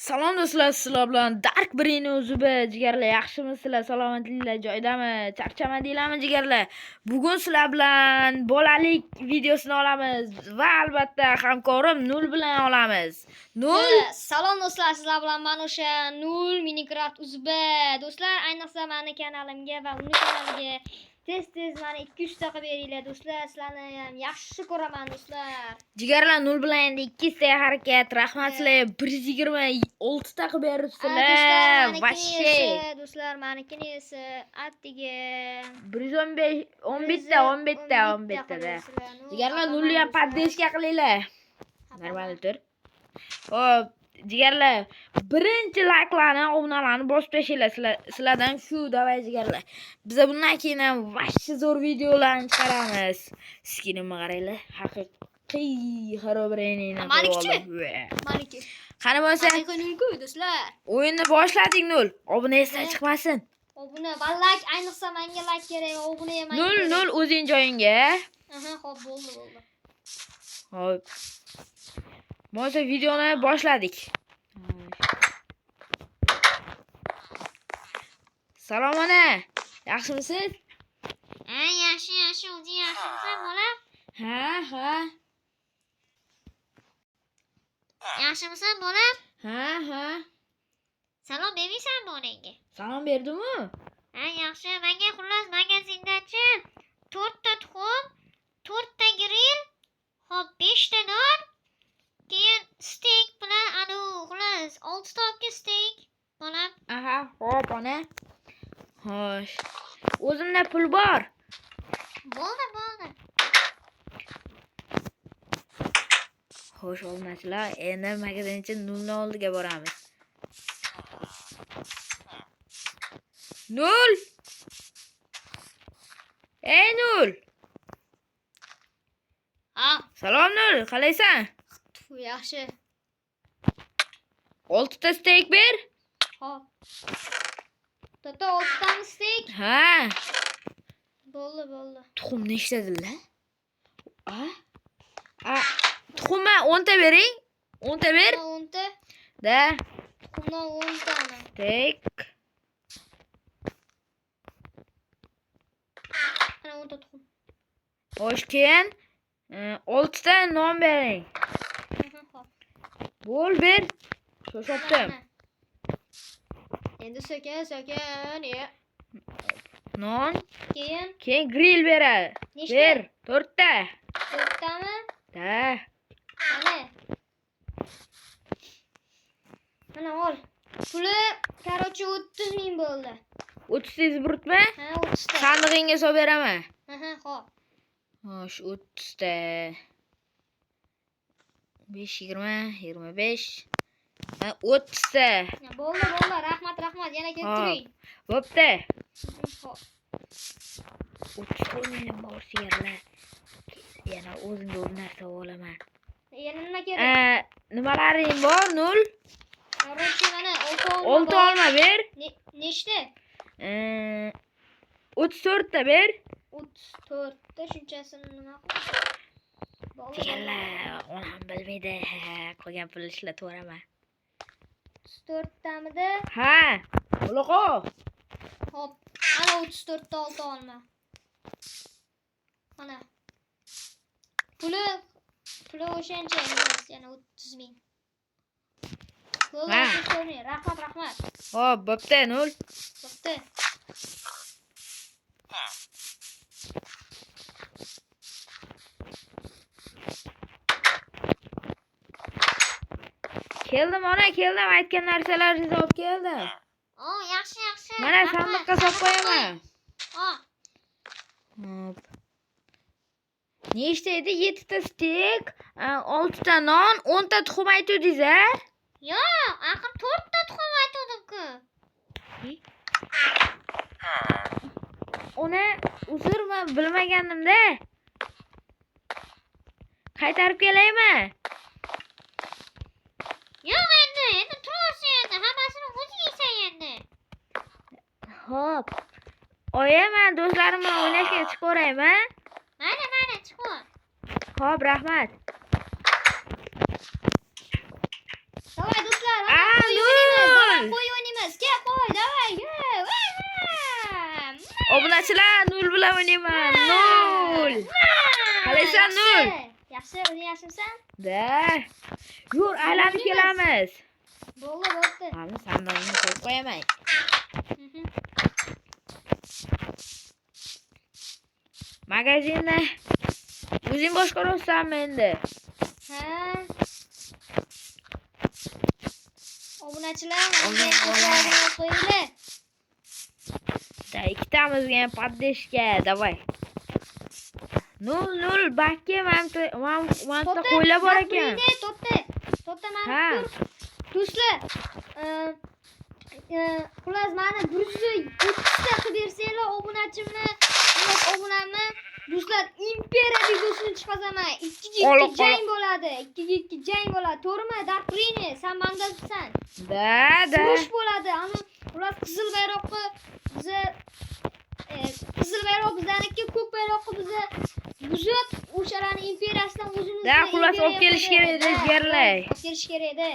Salom do'stlar, sizlar bilan Dark Brain o'ziba jigarlar, yaxshimisizlar? Salomatliklar joydami? Charchamadinglarmi jigarlar? Bugun sizlar bilan bolalik videosini olamiz va albatta hamkorim Nul bilan olamiz. Nul, Salom do'stlar, sizlar bilan mana o'sha Nul Minecraft o'ziba. Do'stlar, ayniqsa meni kanalimga va uni kanaliga tez mana 2-3 ta qilib beringlar do'stlar. Sizlarni ham yaxshi ko'raman do'stlar. jigarlar Nul bilan endi 2 ta harakat. Rahmat sizlarga 126 ta qilib beribsizlar. Vashshe. Do'stlar, menikini esa attiga 115 11 ta da. Jigarlar Nulni ham paddeshga qilinglar. Normal tur. Hop, jigarlar, birinchi layklarni, obunalarni bosib tashinglar. Sizlardan shu davay jigarlar. Biz bundan keyin ham vashshi zo'r videolarni chiqaramiz. Skinimga qaranglar. Haqiqiy xarobariniyni Maniki. Qani bo'lsa, Nulku do'stlar. o'yinni boshladik Nul. Obuna esdan chiqmasin. Obuna, ballak, ayniqsa menga like kerak. Obuna ham Nul o'zing joyingga. Xo'p, bo'ldi. Hop. Bo'lsa videoni boshladik. Salom ona. Yaxshimisiz? Yaxshi, o'zing yaxshimisan bolam? Ha. Yaxshimisan bolam? Ha. Salom bermaysanmi onangga? Salom berdim-ku. Yaxshi. Menga xullas magazindachi 4 ta tuxum, 4 ta grill, hop 5 ta non, keyin steak bilan xullas 6 ta steak bolam. Hop ona. Xo'sh. O'zimda pul bor. Bo'ldi. Xo'sh, obunachilar, endi magazinchi Nulni oldiga boramiz. Nul! Ey Nul! Salom Nul, qalaysan? Yaxshi. 6 ta steak ber. Hop. Tata 6 ta steak. Ha. Bo'ldi. Tuxum nechtadilar? Tuxumni 10 ta bering. 10 ta ber. 10 ta. Da. Tuxumdan 10 ta. Steak. Ana 10 ta tuxum. Xo'sh, keyin 6 ta non bering. Hop. Bo'l ber. Sho'shotdim. Endi so'kin, Non. Keyin grill beradi. Nechta? Ber, 4 ta. 4 tami? Da. Mana ol. Puli, короче, 30 ming bo'ldi. 30 ta zbrutmi? 30 ta. Sandig'ingga solib beraman. Hop. Xo'sh, 30 ta. 5 20 25. 30 ta. Bo'ldi. Rahmat. Yana keltiring. Bo'pti. Hop. 30 qo'ymayman bor sigirlar. Yana o'zimga bir narsa olaman. Yana nima kerak? Nimalaring bor, Nul? Короче, mana 6 olma ber. Nechta? 34 ta ber. 34 ta shunchasini nima qilib? Sigirlar, onam bilmaydi. Qolgan pulni ishlatib yuboraman. 34 tamida? Ha. Uloqo. Hop. Ana 34 ta 6 olma. Mana. Puli o'shancha emas, yana 30 ming. Rahmat. Hop, bo'pti, Nul. Bo'pti. Keldim, aytgan narsalaringizni olib keldim. Yaxshi. Mana sandiqqa solib qo'yaman. Hop. Nechta edi? 7 ta steak, 6 ta non, 10 ta tuxum aytdingiz-a? Yo'q, axir 4 ta tuxum aytdim-ku. Ona, uzr, men bilmagandim-da. Qaytarib kelaymi? Yo'q, endi tursin endi, hammasini o'zing yeysan endi. Hop. Oya, men do'stlarim bilan o'ynashga chiqib o'raymi? Mayli, chiqib. Hop, rahmat. Davay do'stlar. Obunachilar 0 bilan o'ynayman. 0. Qalaysan 0? Yaxshi, o'ynayapsan? Da. Yur, aylanib kelamiz. Bo'ldi. Mana sandalni qo'yib qo'yaman. Magazinni o'zing boshqarayapsanmi endi? Ha. Obunachilar, menga ko'proq qo'yinglar. Da, ikkitamizga ham poddeshka, davay. 0 bakka mana qo'ylar bor ekan. To'xta, mana do'stlar. Xullas, mana 130 ta qilib bersanglar, obunachimni, obunamni do'stlar, imperiya videosini chiqazaman. 2 jang bo'ladi. 2 jang bo'ladi. To'g'rimi? Darprini, sen mandasisan. Da. Urush bo'ladi. Ana, xullas qizil bayroqni bizni qizil bayroq bizdaniki, ko'k bayroqni bizni buzib, o'shalarning imperiyasidan o'zimizni. Da, xullas olib kelish kerak edi, jigarlar. Olib kelish kerak edi.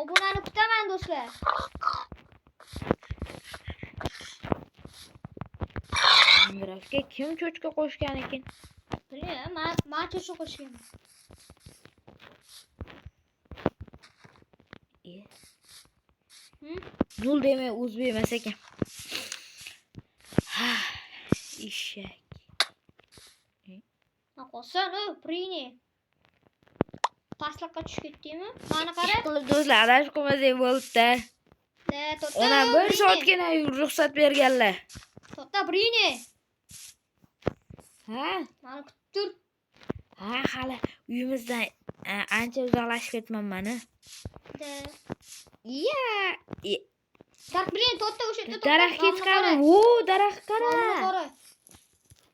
Obunani kutaman do'stlar. Grafga kim cho'chqa qo'shgan ekan? Bilmadim, men cho'chqa qo'shganman. Nul demay o'zbek emas ekan. Eshak. Qo'san, prini. Pastlikqa tushib ketdingmi? Mani qara. Qilib do'stlar, adashib qolmasak bo'ldi-da. To'xta. Ona 1 soatgina ruxsat berganlar. To'xta, prini. Ha? Mani kutib tur. Ha, hali uyimizdan ancha uzoqlashib ketmanman. Ya. Prini, to'xta, o'sha yerda to'xta. Daraxtga chiqaman. Vo, daraxt qara.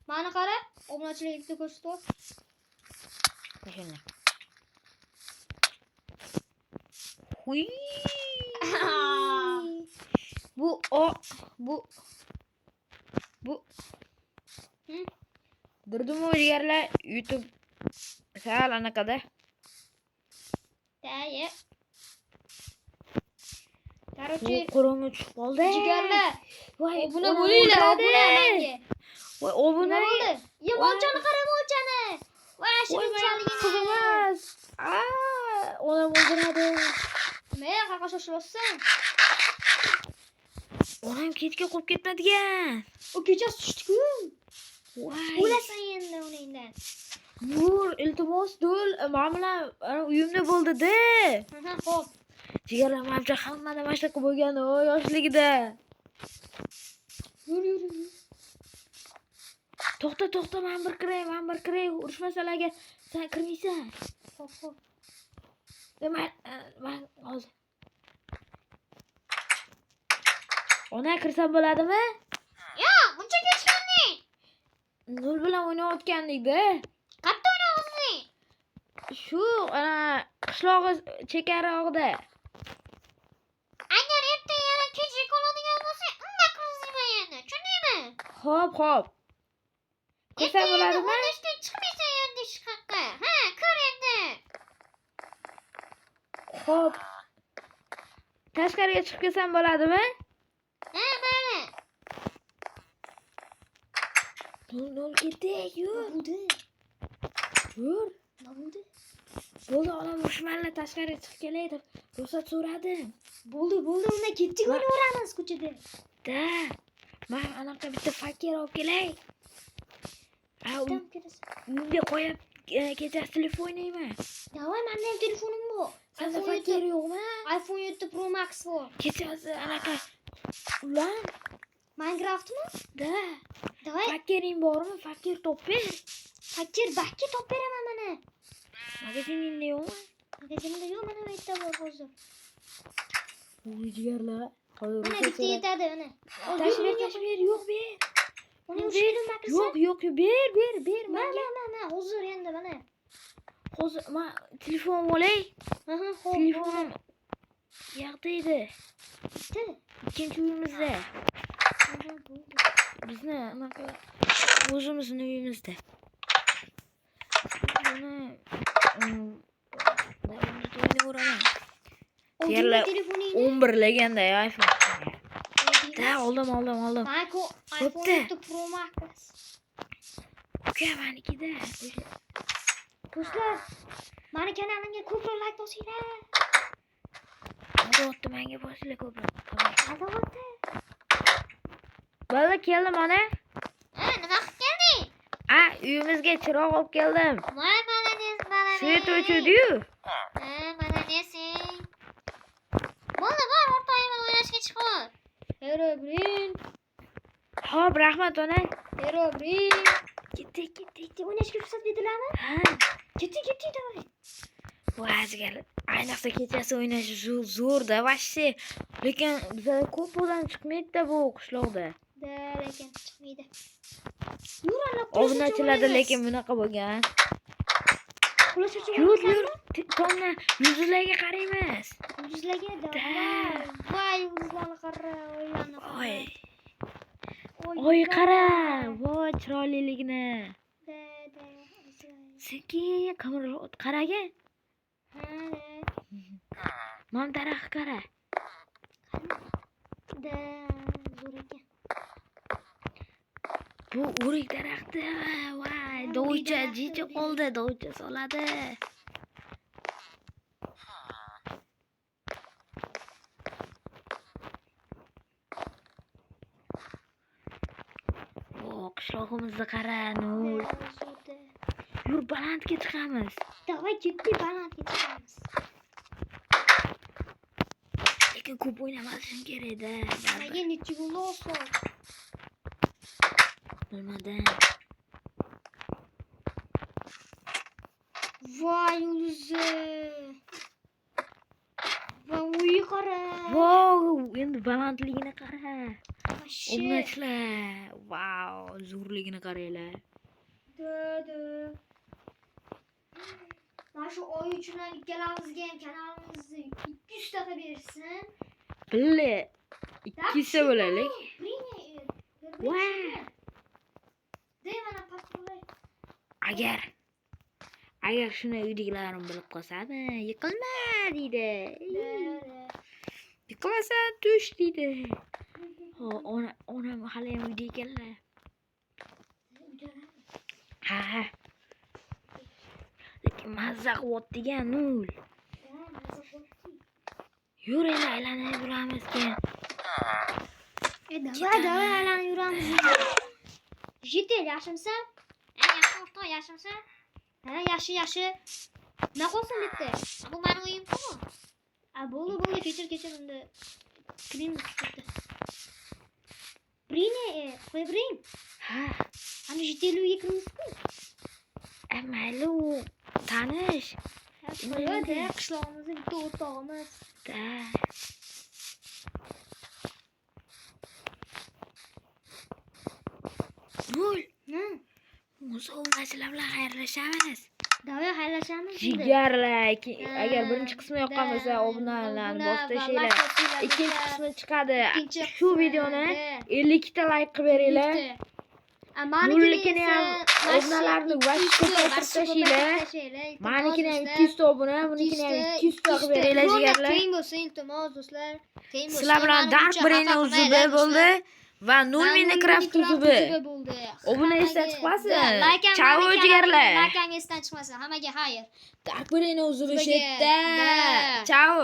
Mani qara. Obunachilikni ko'rsat. Qo'shinglar. Huy. Bu Durdimi jigarlar YouTube sal anaqada. Tayi. Короче, Qorong'i tushib qoldi. jigarlar. Voy, Buni bo'linglar, menga. Voy, obuna bo'ldi? Ye, molchani qara, molchani. Voy, shirinchaligini. Qizimas. Ona o'ldiradi. Men qaqa shoshilyapsan. Onam kechga qo'yib ketmadigan. U kechasi tushdi-ku. Voy. O'lasan endi uningdan. Nur, iltimos, dul, men bilan uyimda bo'ldi-da. Xo'p. Jigarlar menimcha hammada mana shunaqa bo'lgan, yoshligida. Yur. To'xta, men bir kiray, urushmasalarga sen kirmaysan. Xo'p. Men hozir. Ona kirsam bo'ladimi? Yo'q, buncha kechganding. Nul bilan o'ynayotgandik-da. Qayerda o'ynayapsing? Shu qishlog'i chekarog'ida. Agar erta yana kecha qoladigan bo'lsa, unda qilmayman endi. Tushundingmi? Xo'p. Kirsam bo'ladimi? O'ynashdan chiqmaysan endi hech qayerga. Ha, ko'r endi. Xo'p. Tashqariga chiqib kelsam bo'ladimi? Ha, mayli. Nol ketdik, yur. Yur. Bo'ldi. Bo'ldi, onam mushmallar tashqariga chiqib kelay deb ruxsat so'radim. Bo'ldi, unda ketdik, o'ynaveramiz ko'chada. Da. Men anaqa bitta fakir olib kelay. Uyga qo'yib kechasi telefon o'ynayman. Davay, menda ham telefonim bor. Senda fakir yo'qmi? iPhone 7 Pro Max bor. Kechasi anaqa ulan Minecraftmi? da. Davay, Fakiring bormi? Fakir topib. fakir bakki top beraman mana. Magaziningda yo'qmi? Magazinda yo'q, mana bu yerda bor hozir. Voy jigarlar. Hozir Mana bitta yetadi, mana. Tashbih ber, yo'q ber. Uni o'shirib maksa. Yo'q, ber. Mana, hozir endi mana. Hozir men telefon olay. Xo'p. Telefonim yoqda edi. Bitta. Ikkinchi uyimizda. Bizni anaqa o'zimizning uyimizda. Buni o'ynaverman. Yerlar 11 legenda iPhone. Da, oldim. Manku Bo'pti. iPhone 7 Pro Max. Uka, menikida. Do'stlar, meni kanalimga ko'proq like bosinglar. Aldavatdi menga bosinglar ko'proq. Aldavatdi. Bola keldim ona. Nima qilib kelding? Uyimizga chiroq olib keldim. Voy, молодец, молодец. Svet o'chirdi-yu. Молодецing. Bo'ldi, bor, o'rtog'imni o'ynashga chiqib. Herobrine. Xo'p, rahmat ona. Herobrine. Ketdik. O'ynashga ruxsat berdilarmi? Ha. Ketdik, davay. Vazgar. Ayniqsa kechasi o'ynash zo'rda, vashsi. Lekin bizda ko'p odam chiqmaydi-da bu qishloqda. Lekin chiqmaydi. Yuralab Obunachilarda lekin bunaqa bo'lgan. Yur. Tomna yulduzlarga qaraymiz. Yulduzlarga voy, yulduzlarni qara, o'ylanib. Oy qara. Voy, chiroyliligini. Sekin qamirib qaraga. Mam daraxt qara. Zo'r ekan. Bu o'rik daraxti. Voy, dovuchcha jichi qoldi, dovuchcha soladi. Qishlog'imizni qara, Nur. Yur, balandga chiqamiz. Davay, ketdik, balandga chiqamiz. Lekin ko'p o'ynamasligim kerak-da. Nega necha bo'ldi oson? Bilmadim. Voy, yulduzi. Va uyi qara. Wow, endi balandligini qara. Mashsh. Obunachilar. Wow, zo'rligini qaranglar. Mana shu oy uchun ikkalamizga ham kanalimizni 200 taqa bersin. Bille. Ikkisi bo'laylik. Voy. Mana patrulay. Agar shuni uydagilarim bilib qolsa-mi, yiqilma deydi. Yiqilsa tush deydi. Onam hali ham uyda ekanlar. Ha. Lekin mazza qilyapti-ga, Nul. Yur, endi aylanib yuramiz keyin. Davay aylanib yuramiz. Jetel yaxshimsan? Yaxshi o'rtoq, yaxshimsan? Yaxshi. Nima qolsin bitta? Bu meni uyim-ku. Bo'ldi, kechir unda. Kirimiz bitta. Qo'yibring. Ha. Ana jetel uyga kiramiz-ku. Mayli, u tanish. Qo'yadi, qishlog'imizda bitta o'rtog'imiz. Nul. Musobachilar bilan xayrlashamiz. Davay xayrlashamiz. Jigarlar, agar birinchi qismi yoqqan bo'lsa, obunalarni bosishinglar. Ikkinchi qismi chiqadi. Shu videoni 52 ta like qilib beringlar. Nulikini ham obunalarni ko'paytirib tashinglar. Menikini ham 200 ta obuna, bunikini ham 200 ta qilib beringlar jigarlar. Teng bo'lsin, iltimos do'stlar. Teng bo'lsin. Sizlar bilan Dark Brain uzubi bo'ldi va Nur Minecraft uzubi. Obuna esdan chiqmasin. Chao jigarlar. Like esdan chiqmasin. Hammaga xayr. Dark Brain uzubi shetda. Chao.